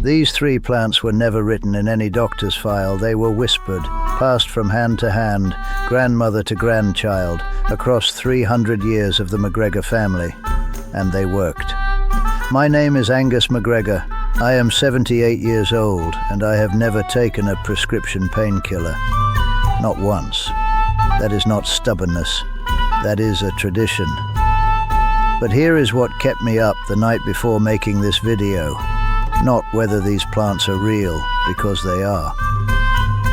These 3 plants were never written in any doctor's file. They were whispered, passed from hand to hand, grandmother to grandchild, across 300 years of the MacGregor family. And they worked. My name is Angus MacGregor. I am 78 years old, and I have never taken a prescription painkiller. Not once. That is not stubbornness. That is a tradition. But here is what kept me up the night before making this video. Not whether these plants are real, because they are,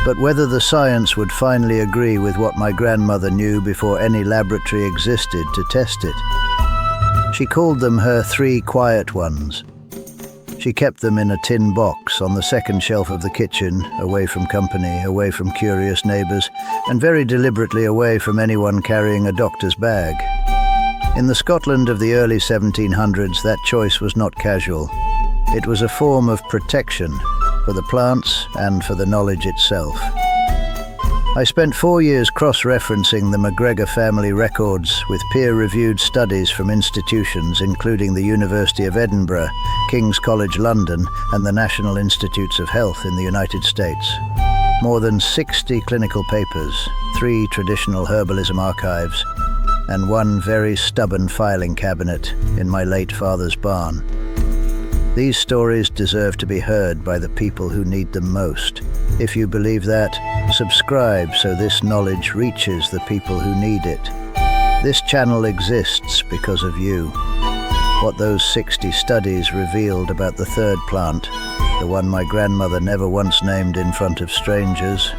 but whether the science would finally agree with what my grandmother knew before any laboratory existed to test it. She called them her 3 quiet ones. She kept them in a tin box on the second shelf of the kitchen, away from company, away from curious neighbours, and very deliberately away from anyone carrying a doctor's bag. In the Scotland of the early 1700s, that choice was not casual. It was a form of protection for the plants and for the knowledge itself. I spent 4 years cross-referencing the MacGregor family records with peer-reviewed studies from institutions including the University of Edinburgh, King's College London, and the National Institutes of Health in the United States. More than 60 clinical papers, 3 traditional herbalism archives, and 1 very stubborn filing cabinet in my late father's barn. These stories deserve to be heard by the people who need them most. If you believe that, subscribe so this knowledge reaches the people who need it. This channel exists because of you. What those 60 studies revealed about the 3rd plant, the one my grandmother never once named in front of strangers,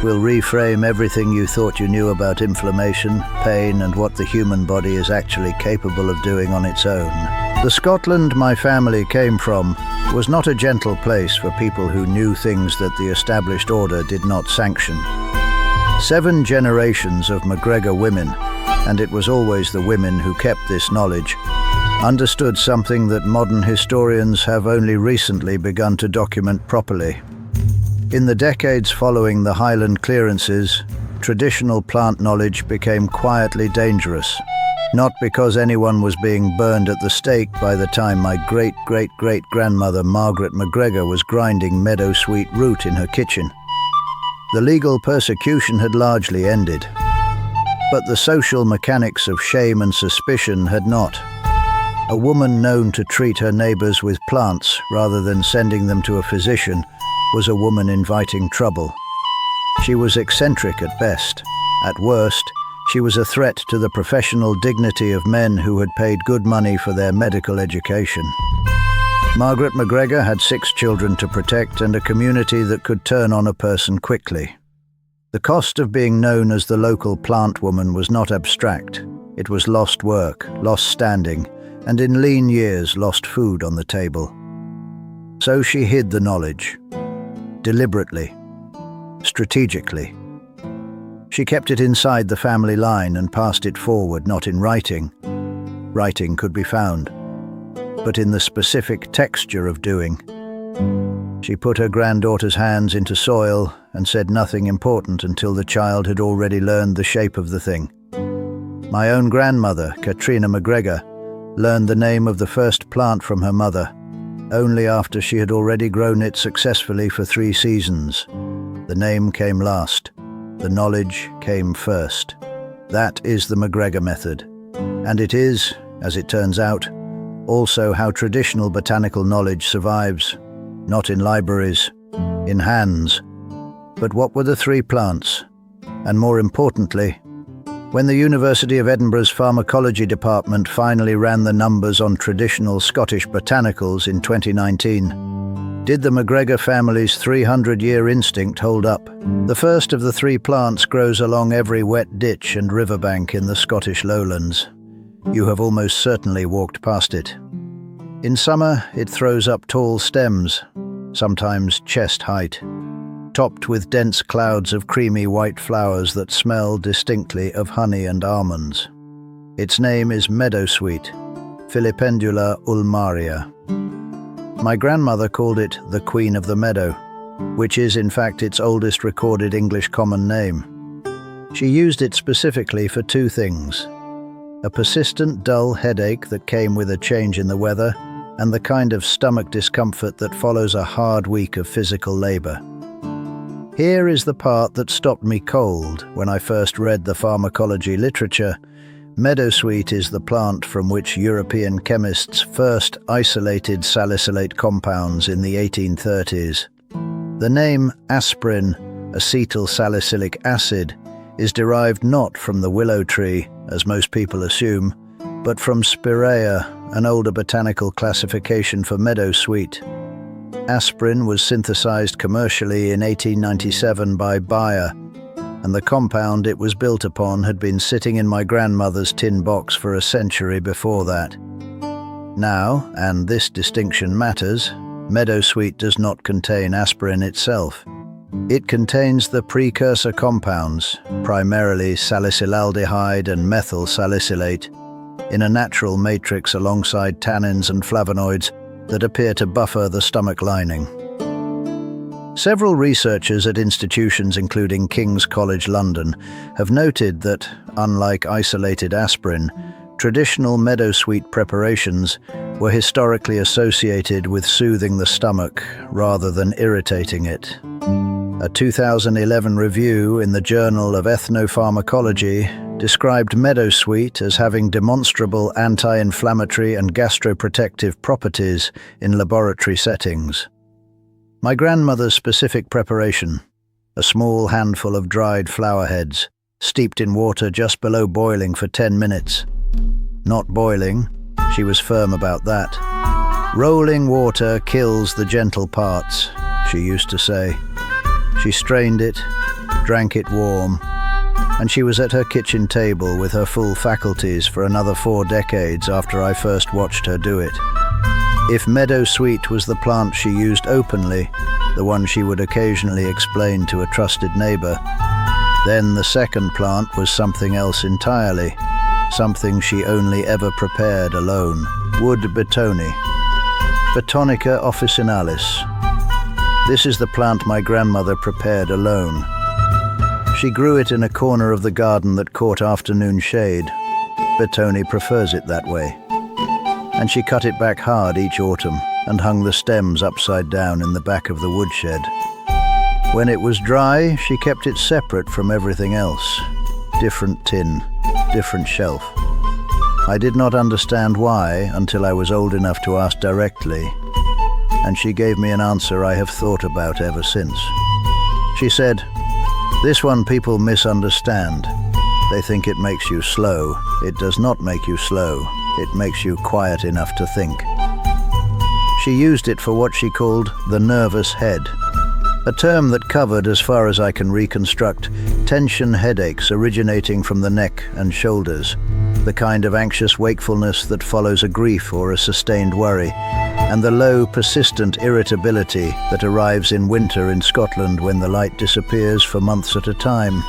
will reframe everything you thought you knew about inflammation, pain, and what the human body is actually capable of doing on its own. The Scotland my family came from was not a gentle place for people who knew things that the established order did not sanction. 7 generations of MacGregor women, and it was always the women who kept this knowledge, understood something that modern historians have only recently begun to document properly. In the decades following the Highland clearances, traditional plant knowledge became quietly dangerous. Not because anyone was being burned at the stake by the time my great-great-great-grandmother Margaret MacGregor was grinding meadowsweet root in her kitchen. The legal persecution had largely ended, but the social mechanics of shame and suspicion had not. A woman known to treat her neighbours with plants rather than sending them to a physician was a woman inviting trouble. She was eccentric at best. At worst, she was a threat to the professional dignity of men who had paid good money for their medical education. Margaret MacGregor had 6 children to protect and a community that could turn on a person quickly. The cost of being known as the local plant woman was not abstract. It was lost work, lost standing, and in lean years lost food on the table. So she hid the knowledge, deliberately, strategically. She kept it inside the family line and passed it forward, not in writing. Writing could be found, but in the specific texture of doing. She put her granddaughter's hands into soil and said nothing important until the child had already learned the shape of the thing. My own grandmother, Katrina MacGregor, learned the name of the first plant from her mother, only after she had already grown it successfully for 3 seasons. The name came last. The knowledge came first. That is the MacGregor method. And it is, as it turns out, also how traditional botanical knowledge survives. Not in libraries, in hands. But what were the 3 plants? And more importantly, when the University of Edinburgh's pharmacology department finally ran the numbers on traditional Scottish botanicals in 2019, did the MacGregor family's 300-year instinct hold up? The first of the 3 plants grows along every wet ditch and riverbank in the Scottish lowlands. You have almost certainly walked past it. In summer, it throws up tall stems, sometimes chest height, topped with dense clouds of creamy white flowers that smell distinctly of honey and almonds. Its name is meadowsweet, Filipendula ulmaria. My grandmother called it the Queen of the Meadow, which is in fact its oldest recorded English common name. She used it specifically for 2 things: a persistent dull headache that came with a change in the weather, and the kind of stomach discomfort that follows a hard week of physical labor. Here is the part that stopped me cold when I first read the pharmacology literature. Meadowsweet is the plant from which European chemists first isolated salicylate compounds in the 1830s. The name aspirin, acetyl salicylic acid, is derived not from the willow tree, as most people assume, but from spirea, an older botanical classification for meadowsweet. Aspirin was synthesized commercially in 1897 by Bayer, and the compound it was built upon had been sitting in my grandmother's tin box for a century before that. Now, and this distinction matters, meadowsweet does not contain aspirin itself. It contains the precursor compounds, primarily salicylaldehyde and methyl salicylate, in a natural matrix alongside tannins and flavonoids that appear to buffer the stomach lining. Several researchers at institutions including King's College London have noted that, unlike isolated aspirin, traditional meadowsweet preparations were historically associated with soothing the stomach rather than irritating it. A 2011 review in the Journal of Ethnopharmacology described meadowsweet as having demonstrable anti-inflammatory and gastroprotective properties in laboratory settings. My grandmother's specific preparation, a small handful of dried flower heads, steeped in water just below boiling for 10 minutes. Not boiling, she was firm about that. Rolling water kills the gentle parts, she used to say. She strained it, drank it warm, and she was at her kitchen table with her full faculties for another 4 decades after I first watched her do it. If meadowsweet was the plant she used openly, the one she would occasionally explain to a trusted neighbor, then the second plant was something else entirely, something she only ever prepared alone. Wood betony, Botanica officinalis. This is the plant my grandmother prepared alone. She grew it in a corner of the garden that caught afternoon shade. Betony prefers it that way. And she cut it back hard each autumn and hung the stems upside down in the back of the woodshed. When it was dry, she kept it separate from everything else. Different tin, different shelf. I did not understand why until I was old enough to ask directly, and she gave me an answer I have thought about ever since. She said, "This one people misunderstand. They think it makes you slow. It does not make you slow. It makes you quiet enough to think." She used it for what she called the nervous head, a term that covered, as far as I can reconstruct, tension headaches originating from the neck and shoulders, the kind of anxious wakefulness that follows a grief or a sustained worry, and the low, persistent irritability that arrives in winter in Scotland when the light disappears for months at a time.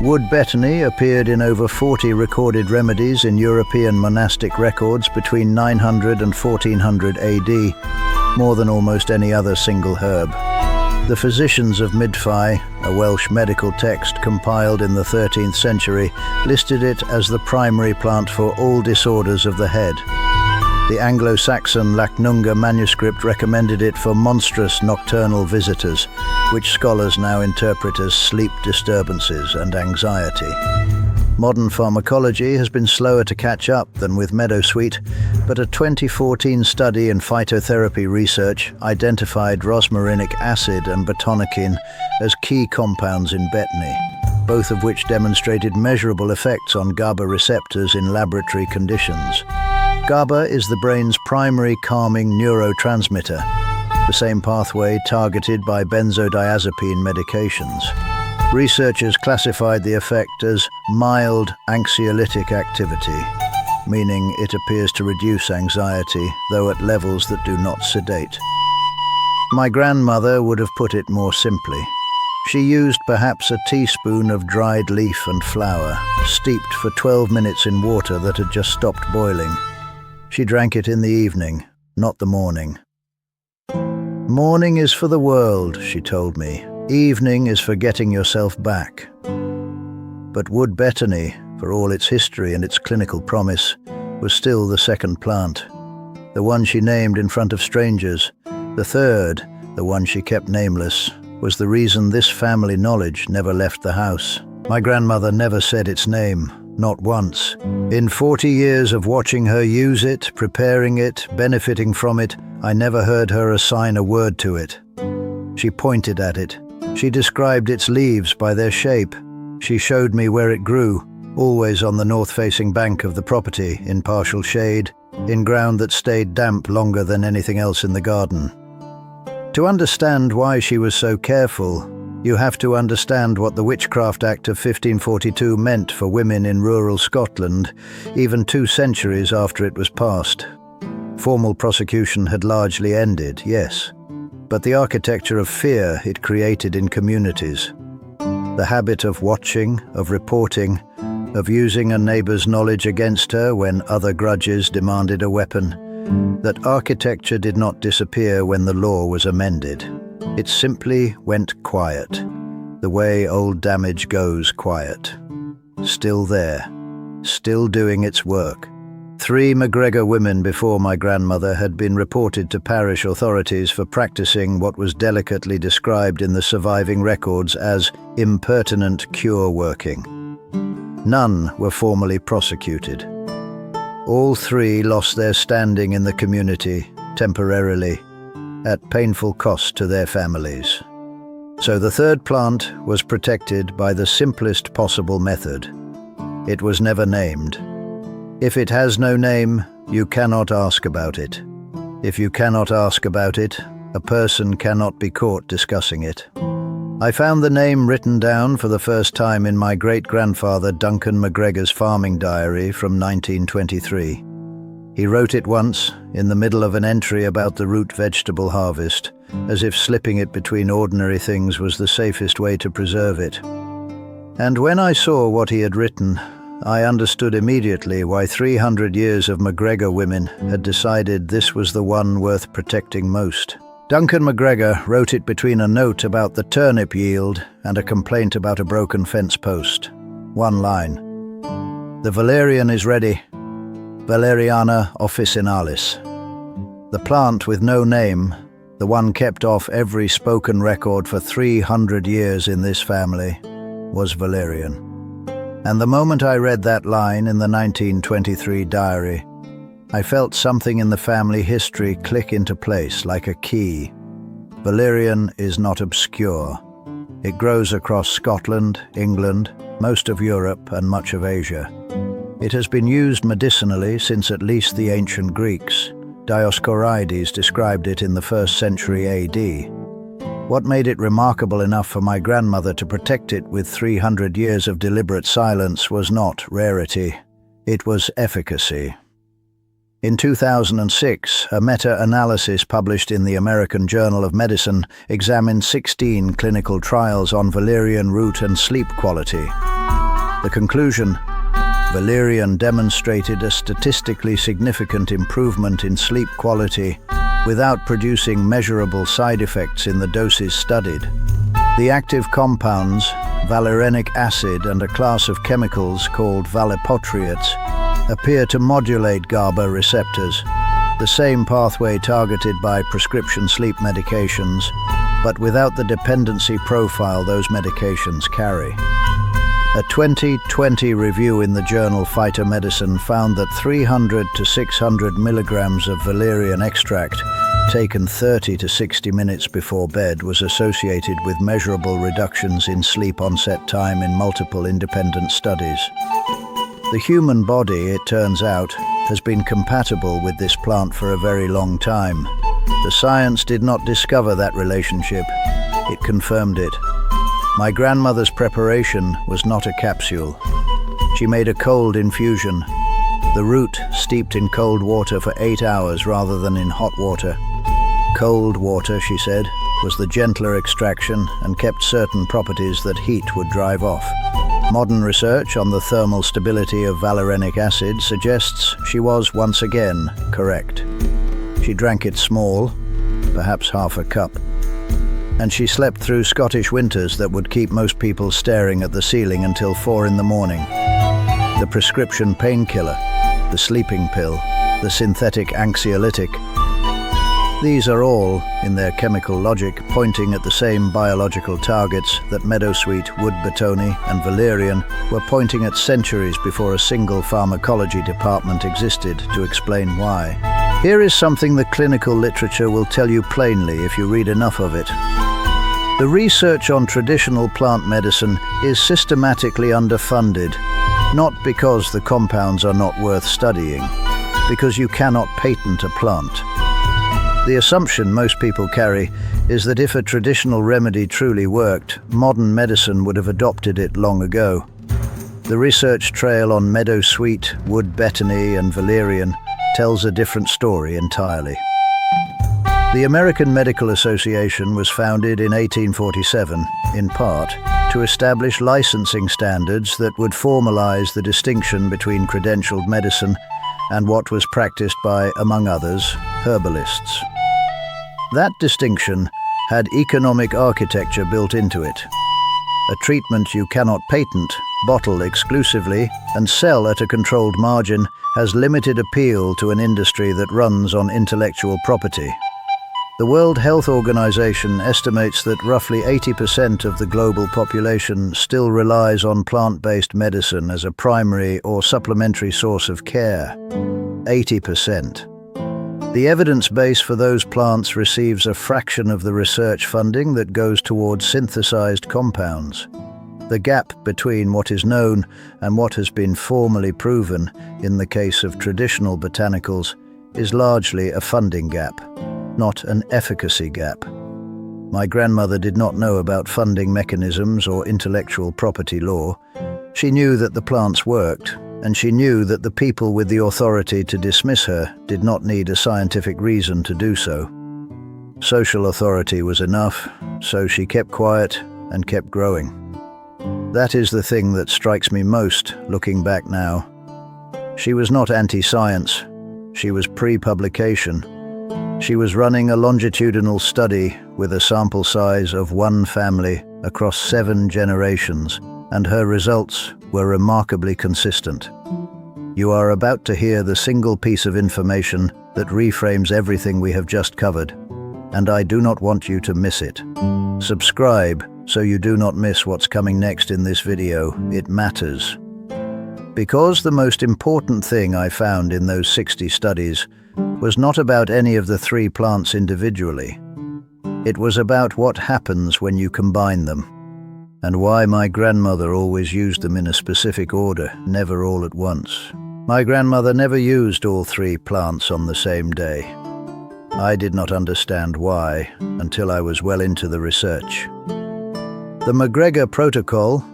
Wood betony appeared in over 40 recorded remedies in European monastic records between 900 and 1400 AD, more than almost any other single herb. The Physicians of Midfi, a Welsh medical text compiled in the 13th century, listed it as the primary plant for all disorders of the head. The Anglo-Saxon Lacnunga manuscript recommended it for monstrous nocturnal visitors, which scholars now interpret as sleep disturbances and anxiety. Modern pharmacology has been slower to catch up than with meadowsweet, but a 2014 study in phytotherapy research identified rosmarinic acid and botanicin as key compounds in betony, both of which demonstrated measurable effects on GABA receptors in laboratory conditions. GABA is the brain's primary calming neurotransmitter, the same pathway targeted by benzodiazepine medications. Researchers classified the effect as mild anxiolytic activity, meaning it appears to reduce anxiety, though at levels that do not sedate. My grandmother would have put it more simply. She used perhaps a teaspoon of dried leaf and flower, steeped for 12 minutes in water that had just stopped boiling. She drank it in the evening, not the morning. "Morning is for the world," she told me. "Evening is for getting yourself back." But wood betony, for all its history and its clinical promise, was still the second plant. the one she named in front of strangers. The third, the one she kept nameless, was the reason this family knowledge never left the house. My grandmother never said its name, not once. In 40 years of watching her use it, preparing it, benefiting from it, I never heard her assign a word to it. She pointed at it. She described its leaves by their shape. She showed me where it grew, always on the north-facing bank of the property, in partial shade, in ground that stayed damp longer than anything else in the garden. To understand why she was so careful, you have to understand what the Witchcraft Act of 1542 meant for women in rural Scotland, even 2 centuries after it was passed. Formal prosecution had largely ended, yes, but the architecture of fear it created in communities, the habit of watching, of reporting, of using a neighbour's knowledge against her when other grudges demanded a weapon, that architecture did not disappear when the law was amended. It simply went quiet, the way old damage goes quiet. Still there, still doing its work. 3 MacGregor women before my grandmother had been reported to parish authorities for practicing what was delicately described in the surviving records as impertinent cure working. None were formally prosecuted. All 3 lost their standing in the community, temporarily, at painful cost to their families. So the third plant was protected by the simplest possible method. It was never named. If it has no name, you cannot ask about it. If you cannot ask about it, a person cannot be caught discussing it. I found the name written down for the first time in my great-grandfather Duncan MacGregor's farming diary from 1923. He wrote it once, in the middle of an entry about the root vegetable harvest, as if slipping it between ordinary things was the safest way to preserve it. And when I saw what he had written, I understood immediately why 300 years of MacGregor women had decided this was the one worth protecting most. Duncan MacGregor wrote it between a note about the turnip yield and a complaint about a broken fence post. One line. "The valerian is ready. Valeriana officinalis." The plant with no name, the one kept off every spoken record for 300 years in this family, was valerian. And the moment I read that line in the 1923 diary, I felt something in the family history click into place like a key. Valerian is not obscure. It grows across Scotland, England, most of Europe and much of Asia. It has been used medicinally since at least the ancient Greeks. Dioscorides described it in the 1st century AD. What made it remarkable enough for my grandmother to protect it with 300 years of deliberate silence was not rarity. It was efficacy. In 2006, a meta-analysis published in the American Journal of Medicine examined 16 clinical trials on valerian root and sleep quality. The conclusion: valerian demonstrated a statistically significant improvement in sleep quality without producing measurable side effects in the doses studied. The active compounds, valerianic acid and a class of chemicals called valipotriates, appear to modulate GABA receptors, the same pathway targeted by prescription sleep medications, but without the dependency profile those medications carry. A 2020 review in the journal Phytomedicine found that 300 to 600 milligrams of valerian extract taken 30 to 60 minutes before bed was associated with measurable reductions in sleep onset time in multiple independent studies. The human body, it turns out, has been compatible with this plant for a very long time. The science did not discover that relationship, it confirmed it. My grandmother's preparation was not a capsule. She made a cold infusion. The root steeped in cold water for 8 hours rather than in hot water. Cold water, she said, was the gentler extraction and kept certain properties that heat would drive off. Modern research on the thermal stability of valerianic acid suggests she was once again correct. She drank it small, perhaps half a cup, and she slept through Scottish winters that would keep most people staring at the ceiling until 4 in the morning. The prescription painkiller, the sleeping pill, the synthetic anxiolytic. These are all, in their chemical logic, pointing at the same biological targets that meadowsweet, wood betony, and valerian were pointing at centuries before a single pharmacology department existed to explain why. Here is something the clinical literature will tell you plainly if you read enough of it. The research on traditional plant medicine is systematically underfunded, not because the compounds are not worth studying, because you cannot patent a plant. The assumption most people carry is that if a traditional remedy truly worked, modern medicine would have adopted it long ago. The research trail on meadowsweet, wood betony, and valerian tells a different story entirely. The American Medical Association was founded in 1847, in part, to establish licensing standards that would formalize the distinction between credentialed medicine and what was practiced by, among others, herbalists. That distinction had economic architecture built into it. A treatment you cannot patent, bottle exclusively, and sell at a controlled margin has limited appeal to an industry that runs on intellectual property. The World Health Organization estimates that roughly 80% of the global population still relies on plant-based medicine as a primary or supplementary source of care. 80%. The evidence base for those plants receives a fraction of the research funding that goes towards synthesized compounds. The gap between what is known and what has been formally proven, in the case of traditional botanicals, is largely a funding gap, not an efficacy gap. My grandmother did not know about funding mechanisms or intellectual property law. She knew that the plants worked, and she knew that the people with the authority to dismiss her did not need a scientific reason to do so. Social authority was enough, so she kept quiet and kept growing. That is the thing that strikes me most, looking back now. She was not anti-science. She was pre-publication. She was running a longitudinal study with a sample size of one family across 7 generations, and her results were remarkably consistent. You are about to hear the single piece of information that reframes everything we have just covered, and I do not want you to miss it. Subscribe so you do not miss what's coming next in this video. It matters. Because the most important thing I found in those 60 studies was not about any of the 3 plants individually. It was about what happens when you combine them, and why my grandmother always used them in a specific order, never all at once. My grandmother never used all 3 plants on the same day. I did not understand why until I was well into the research. The MacGregor protocol,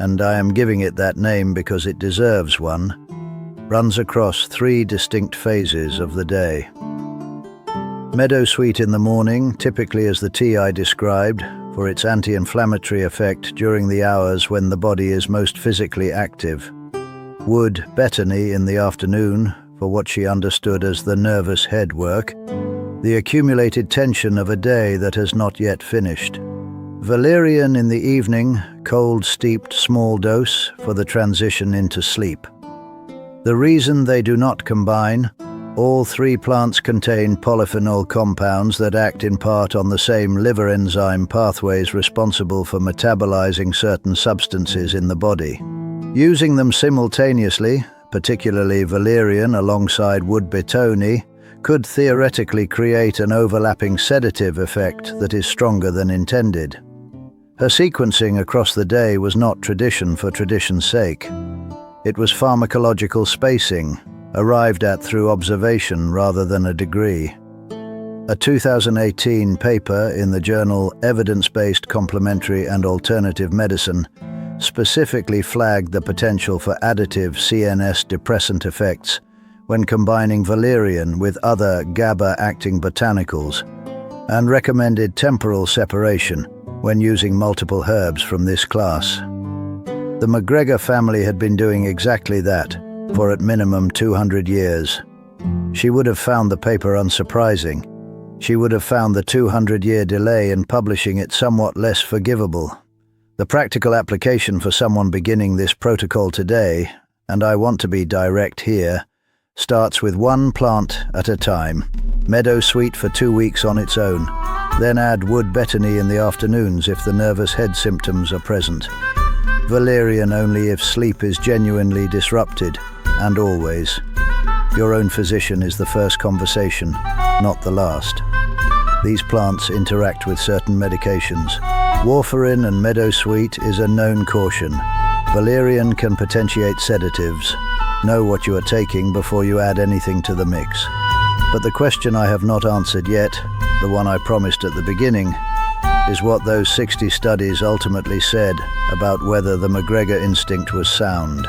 and I am giving it that name because it deserves one, runs across 3 distinct phases of the day. Meadowsweet in the morning, typically as the tea I described, for its anti-inflammatory effect during the hours when the body is most physically active. Wood betony in the afternoon, for what she understood as the nervous head work, the accumulated tension of a day that has not yet finished. Valerian in the evening, cold steeped small dose for the transition into sleep. The reason they do not combine: all 3 plants contain polyphenol compounds that act in part on the same liver enzyme pathways responsible for metabolizing certain substances in the body. Using them simultaneously, particularly valerian alongside wood betony, could theoretically create an overlapping sedative effect that is stronger than intended. Her sequencing across the day was not tradition for tradition's sake. It was pharmacological spacing, arrived at through observation rather than a degree. A 2018 paper in the journal Evidence-Based Complementary and Alternative Medicine specifically flagged the potential for additive CNS depressant effects when combining valerian with other GABA-acting botanicals, and recommended temporal separation when using multiple herbs from this class. The MacGregor family had been doing exactly that for at minimum 200 years. She would have found the paper unsurprising. She would have found the 200-year delay in publishing it somewhat less forgivable. The practical application for someone beginning this protocol today, and I want to be direct here, Starts with one plant at a time. Meadowsweet for 2 weeks on its own. Then add wood betony in the afternoons if the nervous head symptoms are present. Valerian only if sleep is genuinely disrupted, and always. Your own physician is the first conversation, not the last. These plants interact with certain medications. Warfarin and meadowsweet is a known caution. Valerian can potentiate sedatives. Know what you are taking before you add anything to the mix. But the question I have not answered yet, the one I promised at the beginning, is what those 60 studies ultimately said about whether the MacGregor instinct was sound.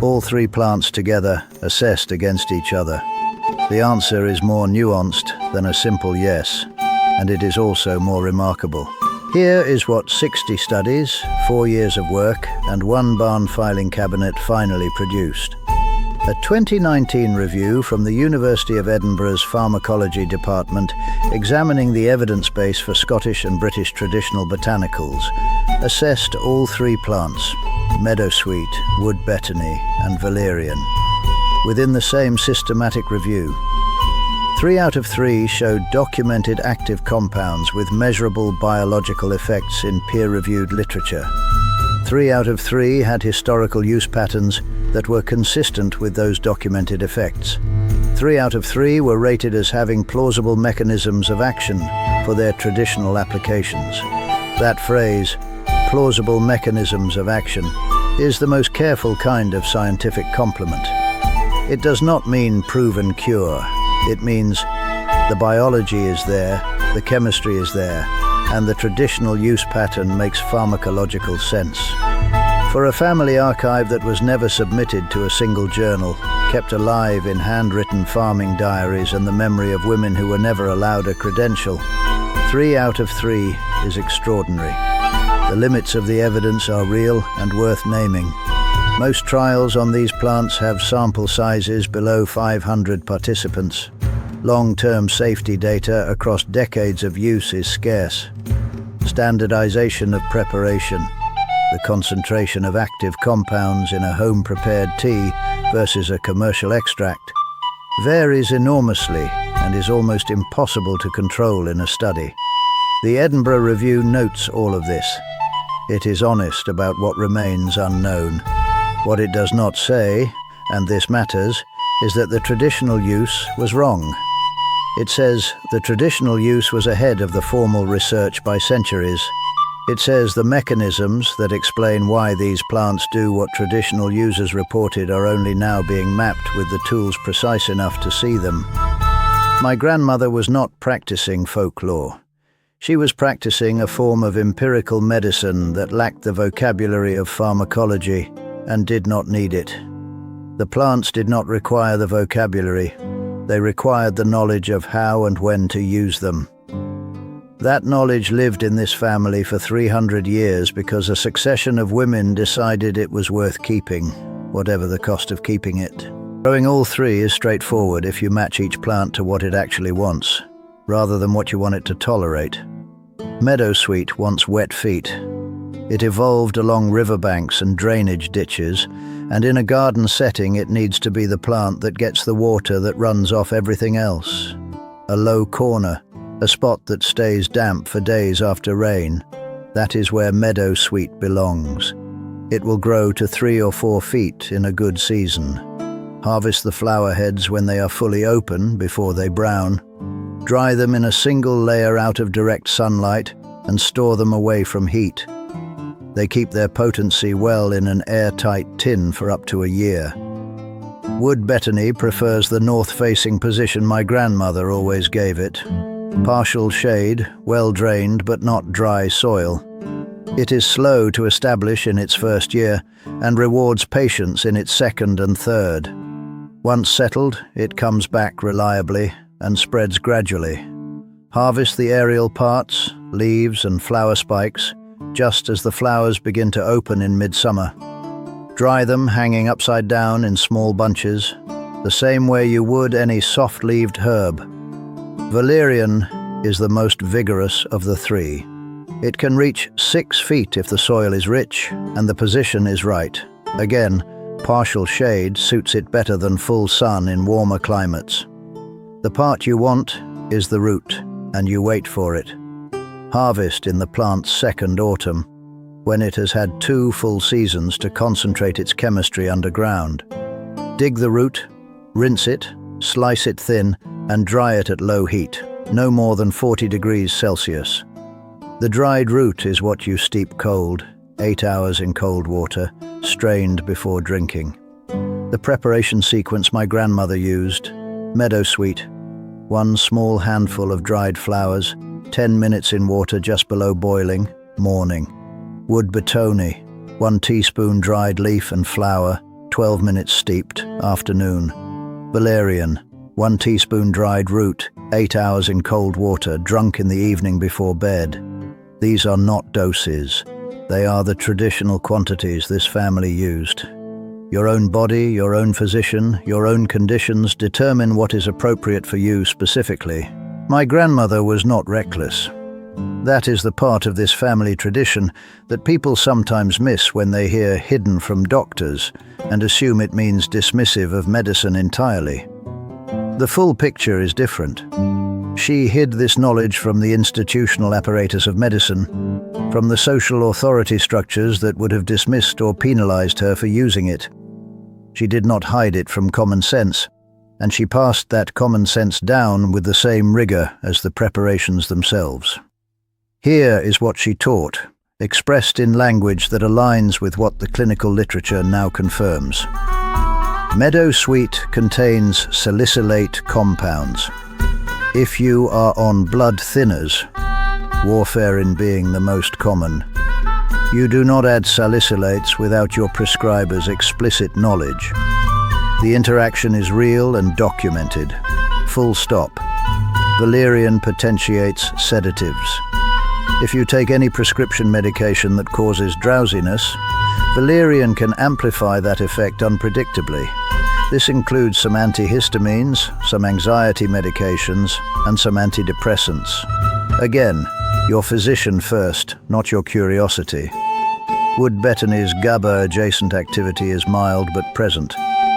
All 3 plants together, assessed against each other. The answer is more nuanced than a simple yes, and it is also more remarkable. Here is what 60 studies, 4 years of work, and 1 barn filing cabinet finally produced. A 2019 review from the University of Edinburgh's Pharmacology Department, examining the evidence base for Scottish and British traditional botanicals, assessed all 3 plants, meadowsweet, wood betony, and valerian, within the same systematic review. 3 out of 3 showed documented active compounds with measurable biological effects in peer-reviewed literature. 3 out of 3 had historical use patterns that were consistent with those documented effects. 3 out of 3 were rated as having plausible mechanisms of action for their traditional applications. That phrase, plausible mechanisms of action, is the most careful kind of scientific compliment. It does not mean proven cure. It means the biology is there, the chemistry is there, and the traditional use pattern makes pharmacological sense. For a family archive that was never submitted to a single journal, kept alive in handwritten farming diaries and the memory of women who were never allowed a credential, 3 out of 3 is extraordinary. The limits of the evidence are real and worth naming. Most trials on these plants have sample sizes below 500 participants. Long-term safety data across decades of use is scarce. Standardization of preparation, the concentration of active compounds in a home-prepared tea versus a commercial extract, varies enormously and is almost impossible to control in a study. The Edinburgh Review notes all of this. It is honest about what remains unknown. What it does not say, and this matters, is that the traditional use was wrong. It says the traditional use was ahead of the formal research by centuries. It says the mechanisms that explain why these plants do what traditional users reported are only now being mapped with the tools precise enough to see them. My grandmother was not practicing folklore. She was practicing a form of empirical medicine that lacked the vocabulary of pharmacology and did not need it. The plants did not require the vocabulary. They required the knowledge of how and when to use them. That knowledge lived in this family for 300 years because a succession of women decided it was worth keeping, whatever the cost of keeping it. Growing all 3 is straightforward if you match each plant to what it actually wants, rather than what you want it to tolerate. Meadowsweet wants wet feet. It evolved along riverbanks and drainage ditches, and in a garden setting it needs to be the plant that gets the water that runs off everything else. A low corner, a spot that stays damp for days after rain. That is where meadowsweet belongs. It will grow to 3 or 4 feet in a good season. Harvest the flower heads when they are fully open before they brown. Dry them in a single layer out of direct sunlight and store them away from heat. They keep their potency well in an airtight tin for up to a year. Wood betony prefers the north-facing position my grandmother always gave it. Partial shade, well-drained but not dry soil. It is slow to establish in its first year and rewards patience in its second and third. Once settled, it comes back reliably and spreads gradually. Harvest the aerial parts, leaves and flower spikes, just as the flowers begin to open in midsummer. Dry them hanging upside down in small bunches, the same way you would any soft-leaved herb. Valerian is the most vigorous of the 3. It can reach 6 feet if the soil is rich and the position is right. Again, Partial shade suits it better than full sun in warmer climates. The part you want is the root, and you wait for it. Harvest in the plant's second autumn, when it has had 2 full seasons to concentrate its chemistry underground. Dig the root, rinse it, slice it thin, and dry it at low heat, no more than 40 degrees Celsius. The dried root is what you steep cold, 8 hours in cold water, strained before drinking. The preparation sequence my grandmother used: meadowsweet, 1 small handful of dried flowers, 10 minutes in water just below boiling, morning. Wood batony, 1 teaspoon dried leaf and flower, 12 minutes steeped, afternoon. Valerian, 1 teaspoon dried root, 8 hours in cold water, drunk in the evening before bed. These are not doses. They are the traditional quantities this family used. Your own body, your own physician, your own conditions determine what is appropriate for you specifically. My grandmother was not reckless. That is the part of this family tradition that people sometimes miss when they hear "hidden from doctors" and assume it means dismissive of medicine entirely. The full picture is different. She hid this knowledge from the institutional apparatus of medicine, from the social authority structures that would have dismissed or penalized her for using it. She did not hide it from common sense, and she passed that common sense down with the same rigor as the preparations themselves. Here is what she taught, expressed in language that aligns with what the clinical literature now confirms. Meadowsweet contains salicylate compounds. If you are on blood thinners, warfarin being the most common, you do not add salicylates without your prescriber's explicit knowledge. The interaction is real and documented. Full stop. Valerian potentiates sedatives. If you take any prescription medication that causes drowsiness, valerian can amplify that effect unpredictably. This includes some antihistamines, some anxiety medications, and some antidepressants. Again, your physician first, not your curiosity. Wood betony's GABA-adjacent activity is mild but present.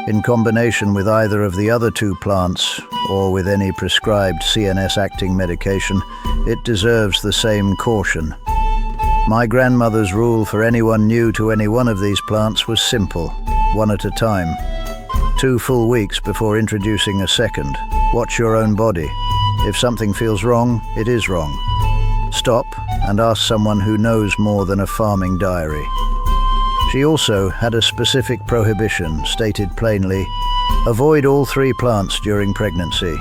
In combination with either of the other 2 plants, or with any prescribed CNS-acting medication, it deserves the same caution. My grandmother's rule for anyone new to any one of these plants was simple: 1 at a time. 2 full weeks before introducing a second. Watch your own body. If something feels wrong, it is wrong. Stop and ask someone who knows more than a farming diary. She also had a specific prohibition, stated plainly: avoid all 3 plants during pregnancy.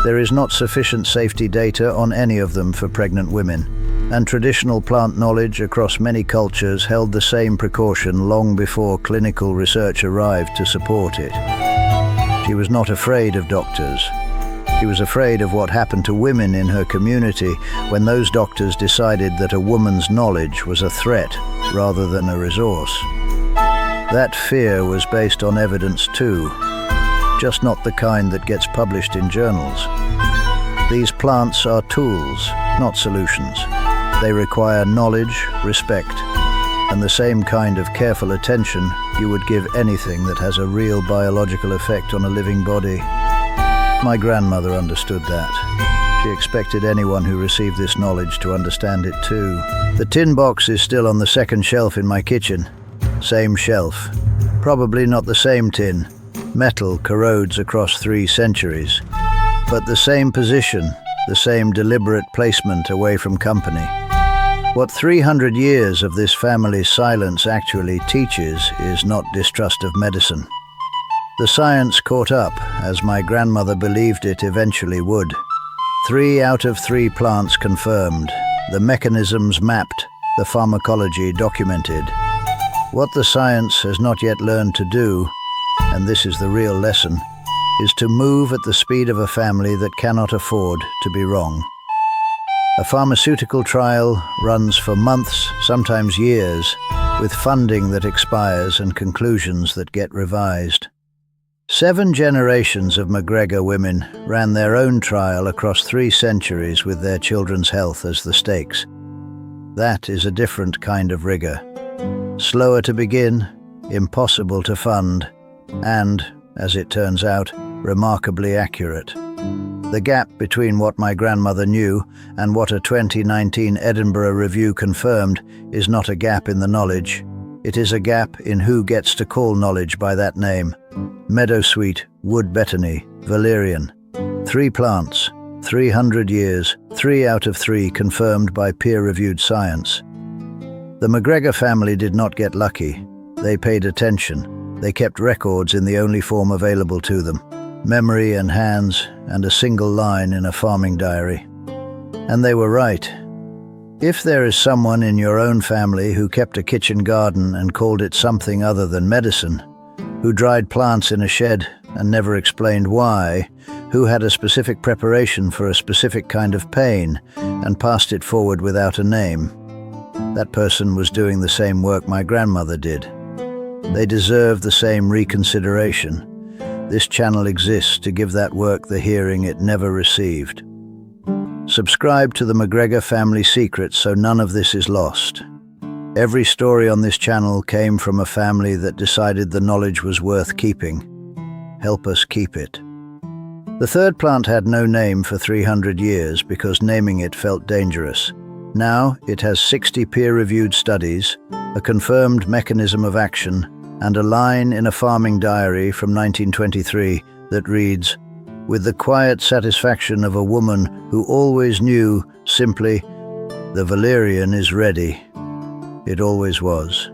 There is not sufficient safety data on any of them for pregnant women, and traditional plant knowledge across many cultures held the same precaution long before clinical research arrived to support it. She was not afraid of doctors. She was afraid of what happened to women in her community when those doctors decided that a woman's knowledge was a threat rather than a resource. That fear was based on evidence too, just not the kind that gets published in journals. These plants are tools, not solutions. They require knowledge, respect, and the same kind of careful attention you would give anything that has a real biological effect on a living body. My grandmother understood that. She expected anyone who received this knowledge to understand it too. The tin box is still on the second shelf in my kitchen. Same shelf. Probably not the same tin. Metal corrodes across 3 centuries. But the same position, the same deliberate placement away from company. What 300 years of this family's silence actually teaches is not distrust of medicine. The science caught up, as my grandmother believed it eventually would. 3 out of 3 plants confirmed, the mechanisms mapped, the pharmacology documented. What the science has not yet learned to do, and this is the real lesson, is to move at the speed of a family that cannot afford to be wrong. A pharmaceutical trial runs for months, sometimes years, with funding that expires and conclusions that get revised. 7 generations of MacGregor women ran their own trial across 3 centuries with their children's health as the stakes. That is a different kind of rigor. Slower to begin, impossible to fund, and, as it turns out, remarkably accurate. The gap between what my grandmother knew and what a 2019 Edinburgh Review confirmed is not a gap in the knowledge. It is a gap in who gets to call knowledge by that name. Meadowsweet, wood betony, valerian. 3 plants, 300 years, 3 out of 3 confirmed by peer-reviewed science. The MacGregor family did not get lucky. They paid attention. They kept records in the only form available to them. Memory and hands, and a single line in a farming diary. And they were right. If there is someone in your own family who kept a kitchen garden and called it something other than medicine, who dried plants in a shed and never explained why, who had a specific preparation for a specific kind of pain and passed it forward without a name, that person was doing the same work my grandmother did. They deserve the same reconsideration. This channel exists to give that work the hearing it never received. Subscribe to the MacGregor Family Secrets so none of this is lost. Every story on this channel came from a family that decided the knowledge was worth keeping. Help us keep it. The third plant had no name for 300 years because naming it felt dangerous. Now it has 60 peer-reviewed studies, a confirmed mechanism of action, and a line in a farming diary from 1923 that reads, "With the quiet satisfaction of a woman who always knew, simply, the valerian is ready. It always was."